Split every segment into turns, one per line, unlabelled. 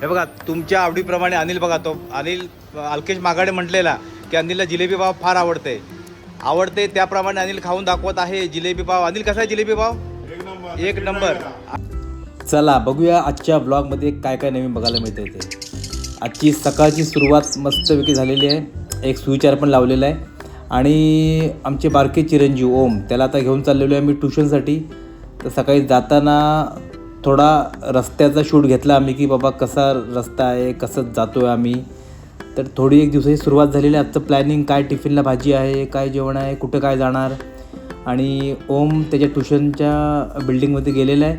हे बघा तुमच्या आवडीप्रमाणे अनिल बघा तो अनिल अल्केश मागाडे म्हटलेला की अनिलला जिलेबी पाव फार आवडते त्याप्रमाणे अनिल खाऊन दाखवत आहे जिलेबी पाव. अनिल कसा आहे जिलेबी पाव? एक नंबर.
चला बघूया आजच्या ब्लॉगमध्ये काय काय नवीन बघायला मिळतं ते. आजची सकाळची सुरुवात मस्तपैकी झालेली आहे. एक स्विचार पण लावलेला आहे आणि आमचे बारके चिरंजीव ओम त्याला आता घेऊन चाललेलो आहे मी ट्युशनसाठी. तर सकाळी जाताना थोडा रस्त्याचा शूट घेतला आम्ही की बाबा कसा रस्ता आहे, कसं जातो आहे आम्ही. तर थोडी एक दिवसाची सुरुवात झालेली आहे. आजचं प्लॅनिंग काय, टिफिनला भाजी आहे, काय जेवण आहे, कुठं काय जाणार. आणि ओम त्याच्या ट्युशनच्या बिल्डिंगमध्ये गेलेला आहे.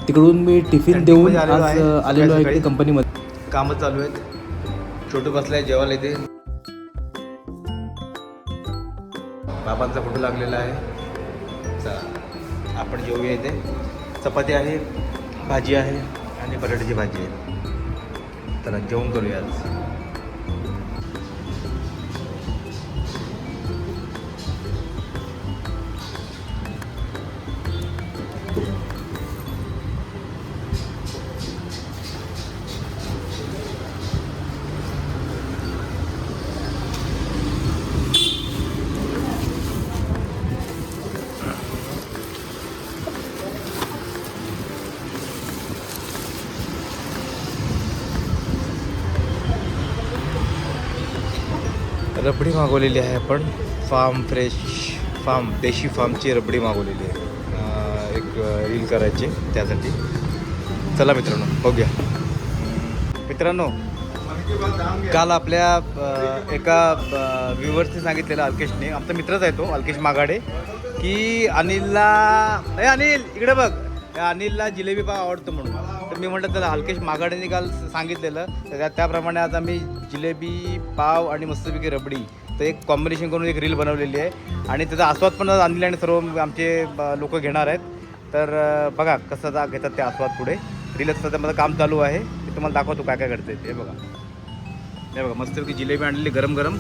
तिकडून मी टिफिन देऊन आज आलेलो आहे इकडे कंपनीमध्ये.
कामं चालू आहेत. छोटू बसलाय जेवायला इथे. बाबांचा फोटो लागलेला आहे. चला आपण जेवूया. इथे चपाती आहे, भाजी आहे आणि बटाट्याची भाजी आहे. तर जेवण करूया आज. रबडी मागवलेली आहे आपण. फ्रेश फार्म देशी फार्मची रबडी मागवलेली आहे. एक रील करायची त्यासाठी. चला मित्रांनो बघूया. मित्रांनो काल आपल्या एका व्ह्युअर्सने सांगितलेलं, अल्केशने, आमचा मित्रच आहे तो अल्केश मागाडे, की अनिलला अनिल इकडे बघ, अनिलला जिलेबी पाव आवडतो म्हणून. तर मी म्हटलं त्याला अल्केश मागाडेने काल सांगितलेलं तर त्याप्रमाणे आज आम्ही जिलेबी पाव आणि मस्तपैकी रबडी तर एक कॉम्बिनेशन करून एक रील बनवलेली आहे. आणि त्याचा आस्वाद पण अनिल आणि सर्व आमचे लोक घेणार आहेत. तर बघा कसं घेतात ते आस्वाद पुढे. रीलच सध्या माझं काम चालू आहे, ते तुम्हाला दाखवतो काय काय घडतं ते. बघा हे बघा मस्तपैकी जिलेबी आणलेली गरम गरम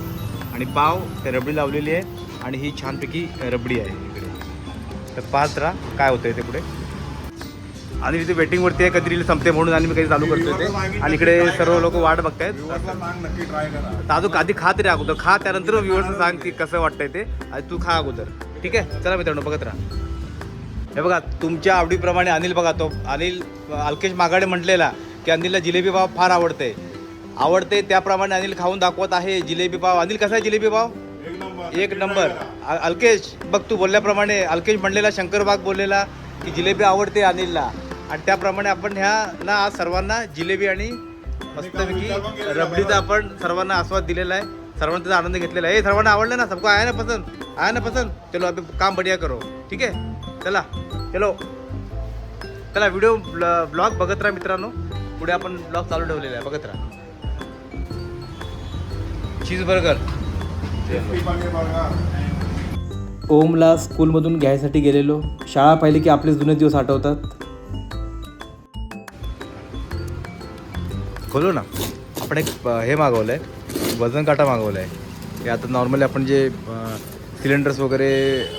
आणि पाव ते रबडी लावलेली आहे आणि ही छानपैकी रबडी आहे इकडे. तर पाच राहा काय होतं ते पुढे. आणि तिथे वेटिंगवरती आहे, कधी रील संपते म्हणून आणि मी कधी चालू करतो ते. आणि इकडे सर्व लोक वाट बघतायत. तर अजून आधी खा तरी अगोदर खा, त्यानंतर व्ह्युअर्स सांग की कसं वाटतंय ते. आणि तू खा अगोदर, ठीक आहे. चला मित्रांनो बघत राहा. हे बघा तुमच्या आवडीप्रमाणे अनिल बघा तो अनिल अल्केश मागाडे म्हटलेला की अनिलला जिलेबी पाव फार आवडते त्याप्रमाणे अनिल खाऊन दाखवत आहे जिलेबी पाव. अनिल कसा आहे जिलेबी पाव? एक नंबर. अल्केश बघ तू बोलल्याप्रमाणे अल्केश म्हणलेला, शंकरबाग बोललेला की जिलेबी आवडते अनिलला. आणि त्याप्रमाणे आपण ह्या ना आज सर्वांना जिलेबी आणि मस्तपैकी रबडीचा आपण सर्वांना आस्वाद दिलेला आहे. सर्वांना त्याचा आनंद घेतलेला आहे. सर्वांना आवडलं ना? सबको आया ना पसंद. चलो अभी काम बढ़िया करो, ठीक आहे. चला व्हिडिओ ब्लॉग बघत राहा मित्रांनो. पुढे आपण ब्लॉग चालू ठेवलेला आहे, बघत राहा. चीज बर्गर.
ओमला स्कूलमधून घ्यायसाठी गेलेलो. शाळा पाहिली की आपले जुने दिवस आठवतात.
खोलो ना. आपण एक हे मागवलं आहे, वजन काटा मागवला आहे. हे आता नॉर्मली आपण जे सिलेंडर्स वगैरे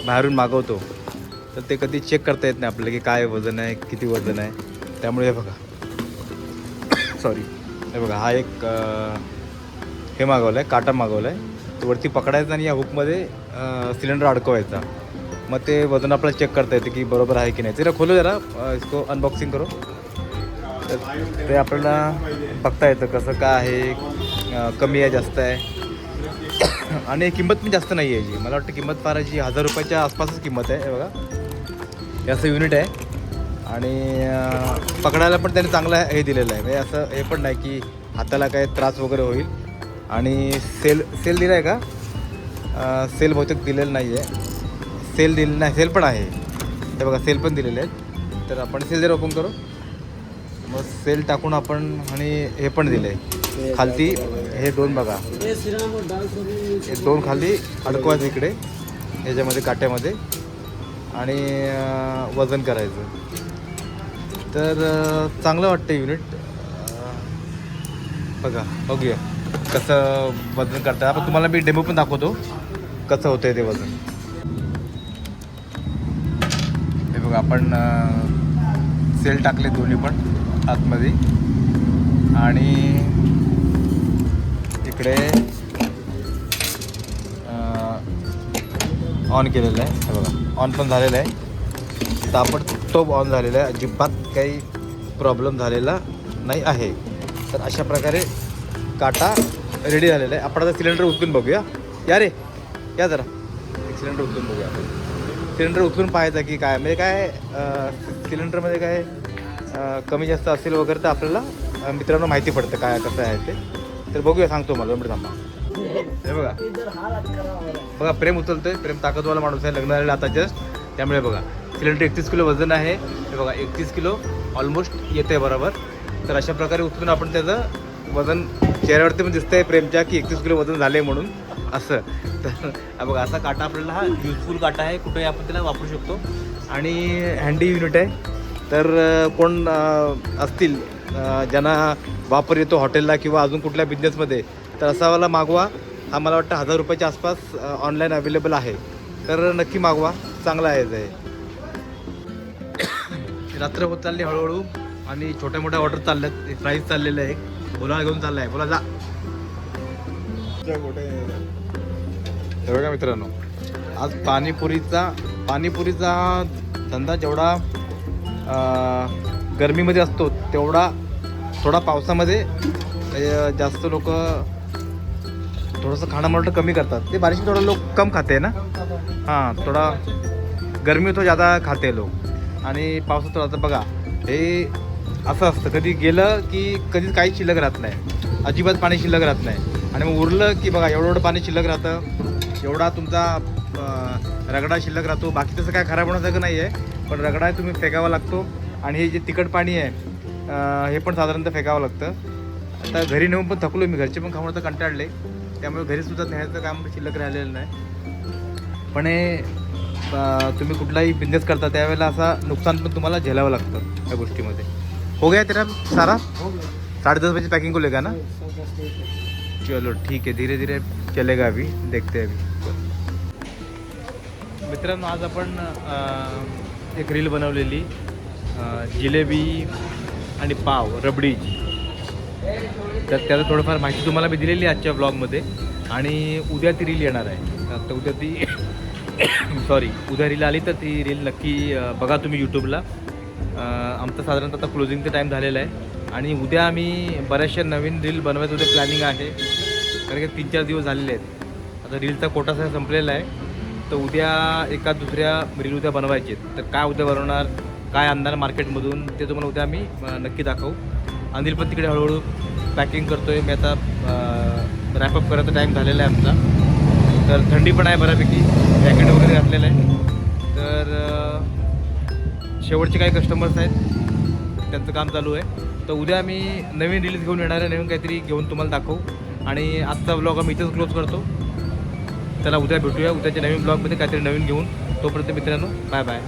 बाहेरून मागवतो तर ते कधी चेक करता येत नाही आपल्याला की काय वजन आहे, किती वजन आहे. त्यामुळे हे बघा हे बघा हा एक हे मागवलं आहे, काटा मागवला आहे. तो वरती पकडायचा आणि या हुकमध्ये सिलेंडर अडकवायचा. मग ते वजन आपल्याला चेक करता येते की बरोबर आहे की नाही. जरा खोलो, जरा इसको अनबॉक्सिंग करो. तर ते आपल्याला बघता येतं कसं काय आहे, कमी आहे, जास्त आहे. आणि किंमत पण जास्त नाही आहे जी. मला वाटतं किंमत फार जी 1000 रुपयाच्या आसपासच किंमत आहे. हे बघा हे असं युनिट आहे. आणि पकडायला पण त्याने चांगलं हे दिलेलं आहे. म्हणजे असं हे पण नाही की हाताला काय त्रास वगैरे होईल. आणि सेल दिलं आहे का? सेल बहुतेक दिलेलं नाही आहे. सेल दिलेलं नाही, सेल पण आहे. हे बघा सेल पण दिलेले आहेत. तर आपण सेल जर ओपन करू, मग सेल टाकून आपण आणि हे पण दिलं आहे खालती. हे दोन बघा, हे दोन खाली अडकवायचं इकडे ह्याच्यामध्ये काट्यामध्ये आणि वजन करायचं. तर चांगलं वाटतं युनिट. बघूया कसं वजन करता. आपण तुम्हाला मी डेमो पण दाखवतो कसं होतं ते वजन. हे बघा आपण सेल टाकले दोन्ही पण आतमध्ये आणि इकडे ऑन केलेलं आहे, हे बघा ऑन पण झालेलं आहे. ताबडतोब ऑन झालेलं आहे, अजिबात काही प्रॉब्लेम झालेला नाही आहे. तर अशा प्रकारे काटा रेडी झालेला आहे. आपण आता सिलेंडर उचलून बघूया. या रे या जरा, एक सिलेंडर उचलून बघूया आपण. सिलेंडर उचलून पाहायचं की काय म्हणजे काय सिलेंडरमध्ये काय कमी जास्त असेल वगैरे तर आपल्याला मित्रांनो माहिती पडतं काय कसं आहे ते. तर बघूया, सांगतो मला एवढं थांबा. हे बघा बघा प्रेम उचलतोय. प्रेम ताकदवाला माणूस आहे, लग्न झालेलं आता जस्ट. त्यामुळे बघा सिलेंडर 31 किलो वजन आहे. हे बघा 31 किलो ऑलमोस्ट येते आहे बरोबर. तर अशा प्रकारे उचलून आपण त्याचं वजन चेहऱ्यावरती पण दिसतंय प्रेमच्या की 31 किलो वजन झाले म्हणून असं. तर बघा असा काटा आपल्याला हा युजफुल काटा आहे, कुठेही आपण त्याला वापरू शकतो आणि हँडी युनिट आहे. तर कोण असतील ज्यांना वापर येतो हॉटेलला किंवा अजून कुठल्या बिझनेसमध्ये तर असावाला मागवा. हा मला वाटतं 1000 रुपयाच्या आसपास ऑनलाईन अवेलेबल आहे. तर नक्की मागवा, चांगला आहे ते. रात्र होत चालली हळूहळू आणि छोट्या मोठ्या ऑर्डर चालल्यात. प्राईस चाललेलं आहे, बोला घेऊन चालला आहे, बोला जा. हे बघा मित्रांनो, आज पाणीपुरीचा धंदा जेवढा गरमीमध्ये असतो तेवढा थोडा पावसामध्ये जास्त लोक थोडंसं खाणं म्हटलं कमी करतात. ते बारिश थोडं लोक कम खाते ना. हां, थोडा गरमी होतो ज़्यादा खाते लोक आणि पावसात थोडं. आता बघा हे असं असतं, कधी गेलं की कधीच काही शिल्लक राहत नाही, अजिबात पाणी शिल्लक राहत नाही. आणि मग उरलं की बघा एवढं पाणी शिल्लक राहतं, एवढा तुमचा रगडा शिल्लक राहतो. बाकी तसं काय खराब होण्यासारखं नाही आहे, पण रगडा तुम्ही फेकावा लागतो. आणि हे जे तिखट पाणी आहे हे पण साधारणतः फेकावं लागतं. आता घरी नेऊन पण थकलो मी, घरचे पण खाऊन तर कंटाळले, त्यामुळे घरीसुद्धा न्यायचं काम शिल्लक राहिलेलं नाही. पण हे तुम्ही कुठलाही बिझनेस करता त्यावेळेला असा नुकसान पण तुम्हाला झेलावं लागतं या गोष्टीमध्ये. हो गया तेरा सारा 10:30 बजे पैकिंग को लेगा ना. चलो ठीक है, धीरे धीरे चलेगा. अभी देखते हैं. अभी मित्रांनो, आज आपण एक रील बनवलेली जिलेबी आणि पाव रबडीची. तर त्याचं थोडंफार माहिती तुम्हाला मी दिलेली आहे आजच्या ब्लॉगमध्ये. आणि उद्या ती रील येणार आहे. आता उद्या ती उद्या रील आली तर ती रील नक्की बघा तुम्ही यूट्यूबला. आमचं साधारणतः आता क्लोजिंगचा टाईम झालेला आहे आणि उद्या आम्ही बऱ्याचशा नवीन रील बनवायचं उद्या प्लॅनिंग आहे. कारण की 3-4 दिवस झालेले आहेत. आता रीलचा कोटा सगळा संपलेला आहे. तर उद्या एका दुसऱ्या रील उद्या बनवायचे आहेत. तर काय उद्या बनवणार, काय आणणार मार्केटमधून ते तुम्हाला उद्या आम्ही नक्की दाखवू. अनिल पण तिकडे हळूहळू पॅकिंग करतो आहे. मी आता रॅपअप करायचा टाईम झालेला आहे आमचा. तर थंडी पण आहे बऱ्यापैकी, जॅकेट वगैरे घातलेलं आहे. तर शेवटचे काही कस्टमर्स आहेत, त्यांचं काम चालू आहे. तर उद्या आम्ही नवीन रील्स घेऊन येणार आहे, नवीन काहीतरी घेऊन तुम्हाला दाखवू. आणि आजचा ब्लॉग आम्ही इथंच क्लोज करतो. चला उद्या भेटूया उद्याच्या नवीन ब्लॉगमध्ये काहीतरी नवीन घेऊन. तोपर्यंत मित्रांनो बाय बाय.